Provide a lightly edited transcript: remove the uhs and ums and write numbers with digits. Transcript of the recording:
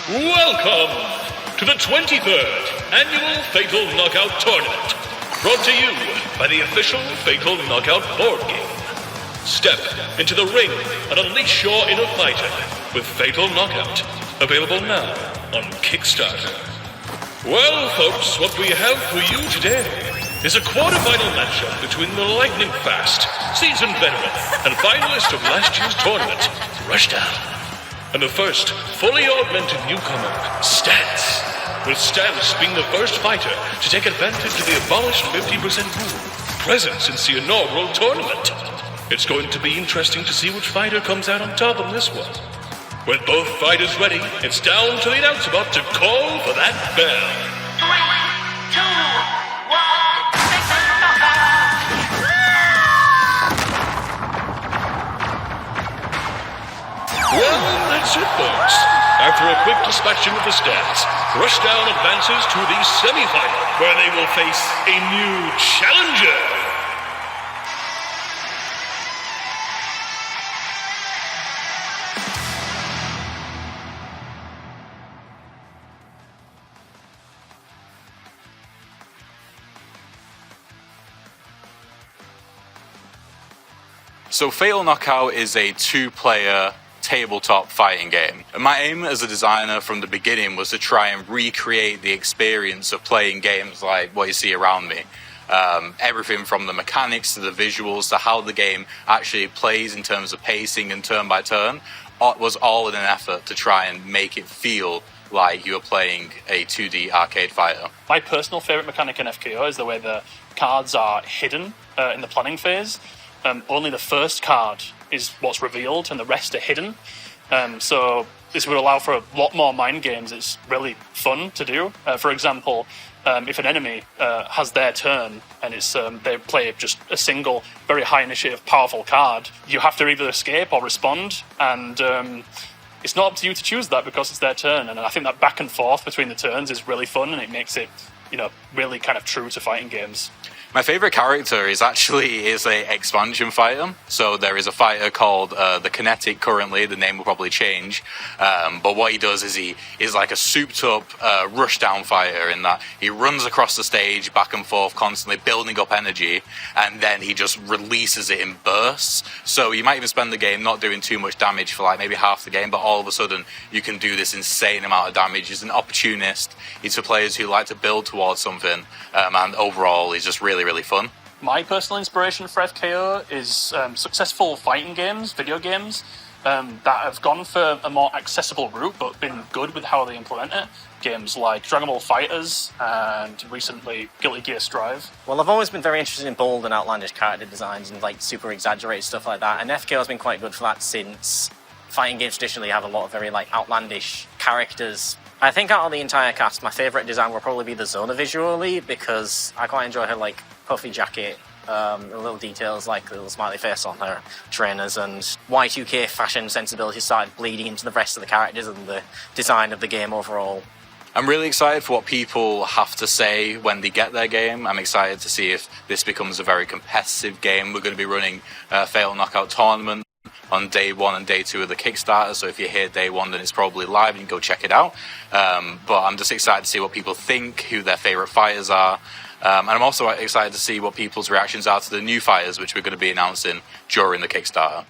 Welcome to the 23rd Annual Fatal Knockout Tournament, brought to you by the official Fatal Knockout board game. Step into the ring and unleash your inner fighter with Fatal Knockout, available now on Kickstarter. Well, folks, what we have for you today is a quarterfinal matchup between the lightning-fast, seasoned veteran, and finalist of last year's tournament, Rushdown, and the first fully augmented newcomer, Stance, with Stance being the first fighter to take advantage of the abolished 50% rule, present since the inaugural tournament. It's going to be interesting to see which fighter comes out on top in this one. With both fighters ready, it's down to the announcer bot to call for that bell. 3, 2, 1, Well, that's it, folks. After a quick dispatching of the stats, Rushdown advances to the semi-final, where they will face a new challenger. So Fatal Knockout is a two-player tabletop fighting game. And my aim as a designer from the beginning was to try and recreate the experience of playing games like what you see around me. Everything from the mechanics to the visuals to how the game actually plays in terms of pacing and turn by turn was all in an effort to try and make it feel like you were playing a 2D arcade fighter. My personal favourite mechanic in FKO is the way the cards are hidden in the planning phase. Only the first card is what's revealed and the rest are hidden. So this would allow for a lot more mind games. It's really fun to do. For example, if an enemy has their turn and it's they play just a single, very high initiative, powerful card, you have to either escape or respond, and it's not up to you to choose that because it's their turn. And I think that back and forth between the turns is really fun, and it makes it, really kind of true to fighting games. My favourite character is a expansion fighter. So there is a fighter called the Kinetic currently. The name will probably change. But what he does is he is like a souped-up rushdown fighter in that he runs across the stage back and forth constantly, building up energy, and then he just releases it in bursts. So you might even spend the game not doing too much damage for like maybe half the game, but all of a sudden you can do this insane amount of damage. He's an opportunist. He's for players who like to build towards something, and overall he's just really fun. My personal inspiration for FKO is successful fighting games, video games, that have gone for a more accessible route but been good with how they implement it. Games like Dragon Ball FighterZ and recently Guilty Gear Strive. Well, I've always been very interested in bold and outlandish character designs and like super exaggerated stuff like that, and FKO has been quite good for that since fighting games traditionally have a lot of very like outlandish characters. I think out of the entire cast, my favourite design will probably be the Zona visually, because I quite enjoy her like puffy jacket, the little details like the little smiley face on her trainers, and Y2K fashion sensibility started bleeding into the rest of the characters and the design of the game overall. I'm really excited for what people have to say when they get their game. I'm excited to see if this becomes a very competitive game. We're going to be running a Fatal Knockout tournament on day 1 and day 2 of the Kickstarter, so if you're here day 1 then it's probably live and you can go check it out. But I'm just excited to see what people think, who their favourite fighters are, and I'm also excited to see what people's reactions are to the new fighters which we're going to be announcing during the Kickstarter.